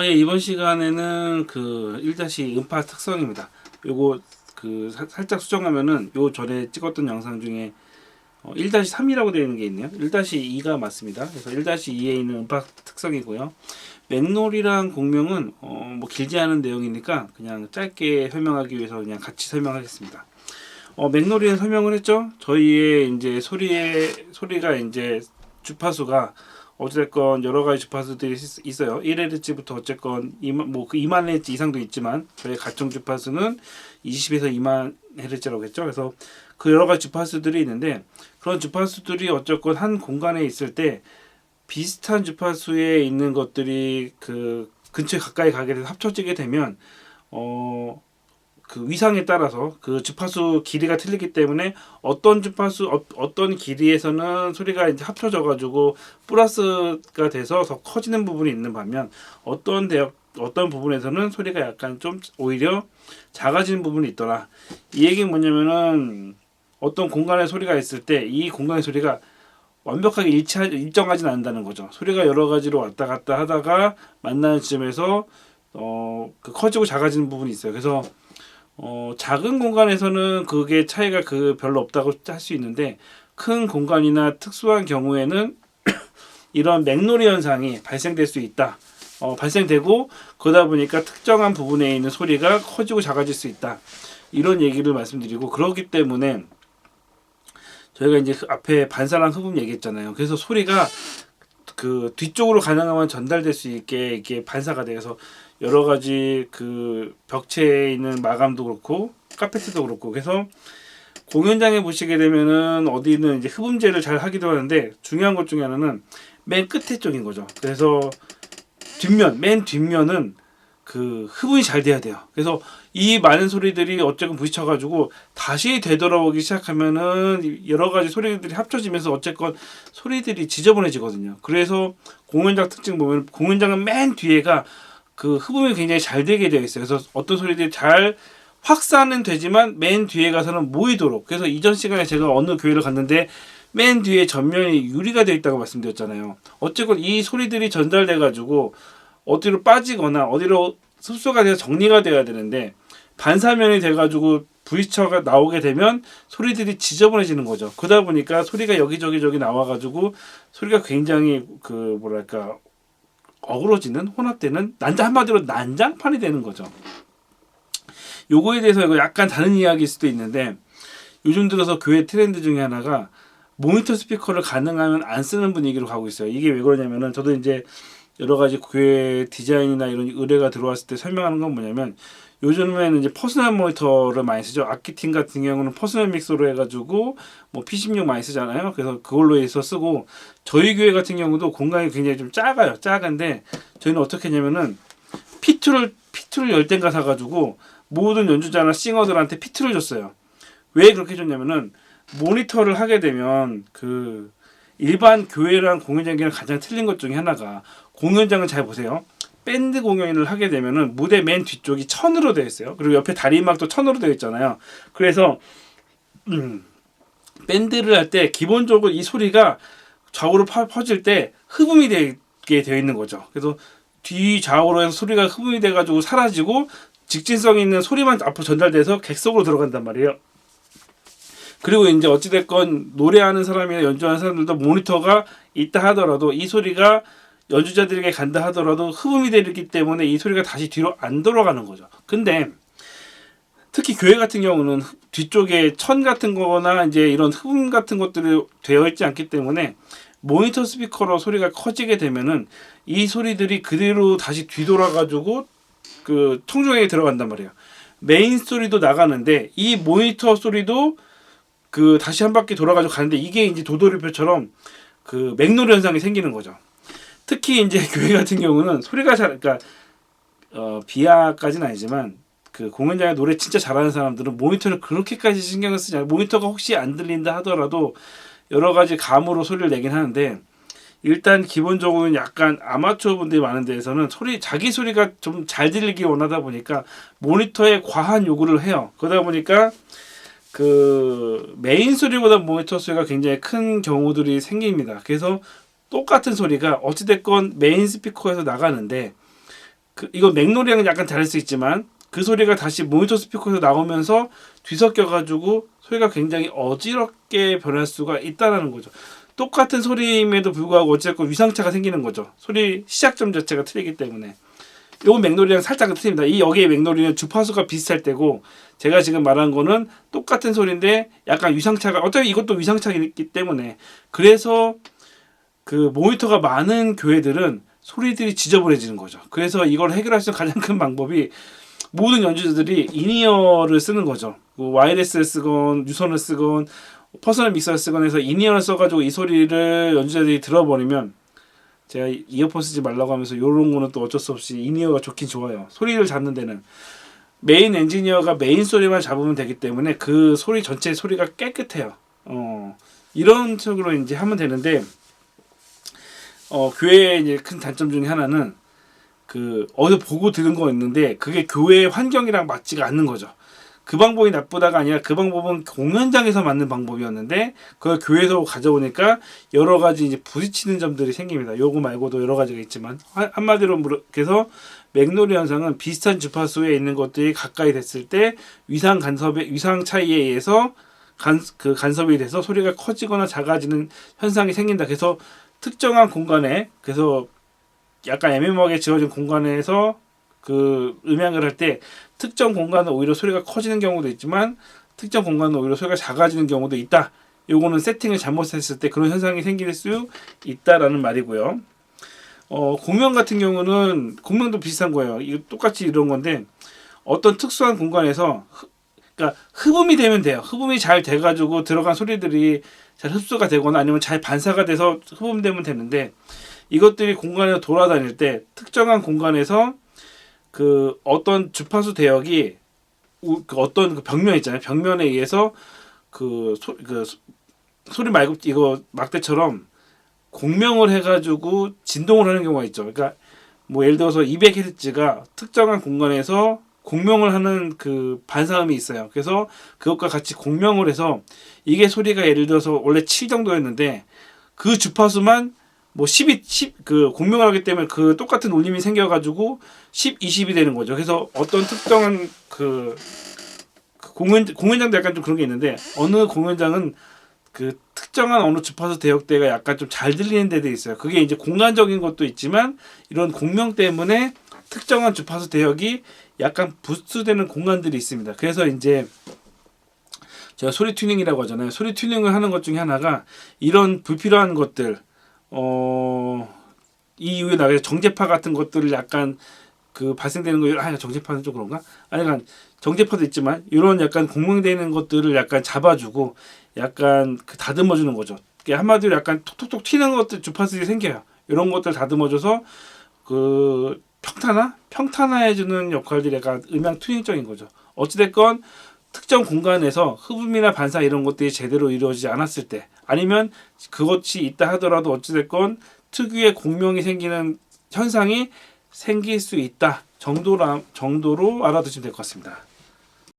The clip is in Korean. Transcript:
예, 이번 시간에는 그 1- 음파 특성입니다. 요거 그 살짝 수정하면은 요 전에 찍었던 영상 중에 1-3이라고 되어 있는 게 있네요. 1-2가 맞습니다. 그래서 1-2에 있는 음파 특성이고요. 맥놀이랑 공명은 뭐 길지 않은 내용이니까 그냥 짧게 설명하기 위해서 그냥 같이 설명하겠습니다. 맥놀이는 설명을 했죠. 저희의 이제 소리가 이제 주파수가 어쨌건 여러 가지 주파수들이 있어요. 1Hz부터 어쨌건 뭐그 2만 Hz 이상도 있지만 저희 가정 주파수는 20에서 2만 Hz라고 했죠. 그래서 그 여러 가지 주파수들이 있는데 그런 주파수들이 어쨌건 한 공간에 있을 때 비슷한 주파수에 있는 것들이 그 근처에 가까이 가게 돼서 합쳐지게 되면 그 위상에 따라서 그 주파수 길이가 틀리기 때문에 어떤 주파수 어떤 길이에서는 소리가 이제 합쳐져 가지고 플러스가 돼서 더 커지는 부분이 있는 반면 어떤 부분에서는 소리가 약간 좀 오히려 작아지는 부분이 있더라. 이 얘기는 뭐냐면은 어떤 공간에 소리가 있을 때 이 공간의 소리가 완벽하게 일정하진 않는다는 거죠. 소리가 여러 가지로 왔다 갔다 하다가 만나는 지점에서 그 커지고 작아지는 부분이 있어요. 그래서 작은 공간에서는 그게 차이가 별로 없다고 할 수 있는데 큰 공간이나 특수한 경우에는 이런 맥놀이 현상이 발생될 수 있다. 발생되고 그러다 보니까 특정한 부분에 있는 소리가 커지고 작아질 수 있다. 이런 얘기를 말씀드리고 그렇기 때문에 저희가 이제 앞에 반사랑 흡음 얘기했잖아요. 그래서 소리가 그 뒤쪽으로 가능하면 전달될 수 있게 이게 반사가 돼서 여러 가지 그 벽체에 있는 마감도 그렇고 카페트도 그렇고 그래서 공연장에 보시게 되면은 어디는 이제 흡음재를 잘 하기도 하는데 중요한 것 중에 하나는 맨 끝에 쪽인 거죠. 그래서 맨 뒷면은 그 흡음이 잘 돼야 돼요. 그래서 이 많은 소리들이 어쨌건 부딪혀가지고 다시 되돌아오기 시작하면은 여러 가지 소리들이 합쳐지면서 어쨌건 소리들이 지저분해지거든요. 그래서 공연장 특징 보면 공연장은 맨 뒤에가 그 흡음이 굉장히 잘 되게 되어 있어요. 그래서 어떤 소리들이 잘 확산은 되지만 맨 뒤에 가서는 모이도록. 그래서 이전 시간에 제가 어느 교회를 갔는데 맨 뒤에 전면이 유리가 되어 있다고 말씀드렸잖아요. 어쨌건 이 소리들이 전달돼 가지고 어디로 빠지거나 어디로 흡수가 돼서 정리가 돼야 되는데 반사면이 돼가지고 V처가 나오게 되면 소리들이 지저분해지는 거죠. 그러다 보니까 소리가 여기저기 나와가지고 소리가 굉장히 그 뭐랄까 어우러지는 혼합되는 한마디로 난장판이 되는 거죠. 요거에 대해서 이거 약간 다른 이야기일 수도 있는데 요즘 들어서 교회 트렌드 중에 하나가 모니터 스피커를 가능하면 안 쓰는 분위기로 가고 있어요. 이게 왜 그러냐면은 저도 이제 여러 가지 교회 디자인이나 이런 의뢰가 들어왔을 때 설명하는 건 뭐냐면 요즘에는 이제 퍼스널 모니터를 많이 쓰죠. 악기팀 같은 경우는 퍼스널 믹서로 해가지고 뭐 P16 많이 쓰잖아요. 그래서 그걸로 해서 쓰고 저희 교회 같은 경우도 공간이 굉장히 좀 작아요. 작은데 저희는 어떻게 했냐면은 P2를 열대가 사가지고 모든 연주자나 싱어들한테 P2를 줬어요. 왜 그렇게 줬냐면은 모니터를 하게 되면 그 일반 교회랑 공연장이랑 가장 틀린 것 중에 하나가 공연장을 잘 보세요. 밴드 공연을 하게 되면은 무대 맨 뒤쪽이 천으로 되어 있어요. 그리고 옆에 다리막도 천으로 되어 있잖아요. 그래서 밴드를 할 때 기본적으로 이 소리가 좌우로 퍼질 때 흡음이 되게 되어 있는 거죠. 그래서 뒤 좌우로 해서 소리가 흡음이 돼가지고 사라지고 직진성 있는 소리만 앞으로 전달돼서 객석으로 들어간단 말이에요. 그리고 이제 어찌됐건 노래하는 사람이나 연주하는 사람들도 모니터가 있다 하더라도 이 소리가 연주자들에게 간다 하더라도 흡음이 되기 때문에 이 소리가 다시 뒤로 안 돌아가는 거죠. 근데 특히 교회 같은 경우는 뒤쪽에 천 같은 거나 이제 이런 흡음 같은 것들이 되어 있지 않기 때문에 모니터 스피커로 소리가 커지게 되면은 이 소리들이 그대로 다시 뒤돌아가지고 그 통조경에 들어간단 말이에요. 메인 소리도 나가는데 이 모니터 소리도 그 다시 한 바퀴 돌아가지고 가는데 이게 이제 도돌이표처럼 그 맥노리 현상이 생기는 거죠. 특히 이제 교회 같은 경우는 소리가 그러니까 비하까지는 아니지만 그 공연장에 노래 진짜 잘하는 사람들은 모니터를 그렇게까지 신경을 쓰지 않아요. 모니터가 혹시 안 들린다 하더라도 여러 가지 감으로 소리를 내긴 하는데 일단 기본적으로는 약간 아마추어 분들이 많은 데에서는 자기 소리가 좀 잘 들리기 원하다 보니까 모니터에 과한 요구를 해요. 그러다 보니까 그 메인 소리보다 모니터 소리가 굉장히 큰 경우들이 생깁니다. 그래서 똑같은 소리가 어찌됐건 메인 스피커에서 나가는데 이거 맥노리랑은 약간 다를 수 있지만 그 소리가 다시 모니터 스피커에서 나오면서 뒤섞여가지고 소리가 굉장히 어지럽게 변할 수가 있다는 거죠. 똑같은 소리임에도 불구하고 어쨌든 위상차가 생기는 거죠. 소리 시작점 자체가 틀리기 때문에. 요 맥노리랑 살짝은 틀립니다. 이 여기의 맥노리는 주파수가 비슷할 때고 제가 지금 말한 거는 똑같은 소리인데 약간 위상차가 어차피 이것도 위상차이기 때문에 그래서 그 모니터가 많은 교회들은 소리들이 지저분해지는 거죠. 그래서 이걸 해결할 수 있는 가장 큰 방법이 모든 연주자들이 인이어를 쓰는 거죠. 와이어리스를 쓰건 유선을 쓰건 퍼스널 믹서를 쓰건 해서 인이어를 써가지고 이 소리를 연주자들이 들어버리면 제가 이어폰 쓰지 말라고 하면서 요런 거는 또 어쩔 수 없이 인이어가 좋긴 좋아요. 소리를 잡는 데는 메인 엔지니어가 메인 소리만 잡으면 되기 때문에 그 소리 전체 소리가 깨끗해요. 이런 식으로 이제 하면 되는데 교회의 이제 큰 단점 중에 하나는 그 어디서 보고 들은 거 있는데 그게 교회 환경이랑 맞지가 않는 거죠. 그 방법이 나쁘다가 아니라 그 방법은 공연장에서 맞는 방법이었는데 그걸 교회에서 가져오니까 여러 가지 이제 부딪히는 점들이 생깁니다. 요거 말고도 여러 가지가 있지만 한마디로 그래서 맥노리 현상은 비슷한 주파수에 있는 것들이 가까이 됐을 때 위상 차이에 의해서 간섭이 돼서 소리가 커지거나 작아지는 현상이 생긴다. 그래서 특정한 공간에 그래서 약간 애매모호하게 지어진 공간에서 그 음향을 할 때 특정 공간은 오히려 소리가 커지는 경우도 있지만 특정 공간은 오히려 소리가 작아지는 경우도 있다. 요거는 세팅을 잘못했을 때 그런 현상이 생길 수 있다라는 말이고요. 공명 같은 경우는 공명도 비슷한 거예요. 이거 똑같이 이런 건데 어떤 특수한 공간에서 그러니까 흡음이 되면 돼요. 흡음이 잘 돼가지고 들어간 소리들이 잘 흡수가 되거나 아니면 잘 반사가 돼서 흡음되면 되는데 이것들이 공간에서 돌아다닐 때 특정한 공간에서 그 어떤 주파수 대역이 어떤 그 벽면 있잖아요. 벽면에 의해서 소리 말고 이거 막대처럼 공명을 해가지고 진동을 하는 경우가 있죠. 그러니까 뭐 예를 들어서 200Hz가 특정한 공간에서 공명을 하는 그 반사음이 있어요. 그래서 그것과 같이 공명을 해서 이게 소리가 예를 들어서 원래 7 정도였는데 그 주파수만 뭐 10이 그 공명을 하기 때문에 그 똑같은 울림이 생겨가지고 10, 20이 되는 거죠. 그래서 어떤 특정한 공연장도 약간 좀 그런 게 있는데 어느 공연장은 그 특정한 어느 주파수 대역대가 약간 좀 잘 들리는 데도 있어요. 그게 이제 공간적인 것도 있지만 이런 공명 때문에 특정한 주파수 대역이 약간 부스트되는 공간들이 있습니다. 그래서 이제 제가 소리 튜닝이라고 하잖아요. 소리 튜닝을 하는 것 중에 하나가 이런 불필요한 것들 이 이후에 나중에 정제파 같은 것들을 약간 그 발생되는 거 정제파는 좀 그런가? 아니 그러니까 정제파도 있지만 이런 약간 공명되는 것들을 약간 잡아주고 약간 그 다듬어주는 거죠. 한마디로 약간 톡톡톡 튀는 것들 주파수들이 생겨요. 이런 것들 다듬어줘서 그 평탄화해주는 역할들이 약간 음향 튜닝적인 거죠. 어찌됐건 특정 공간에서 흡음이나 반사 이런 것들이 제대로 이루어지지 않았을 때 아니면 그것이 있다 하더라도 어찌됐건 특유의 공명이 생기는 현상이 생길 수 있다 정도로 알아두시면 될 것 같습니다.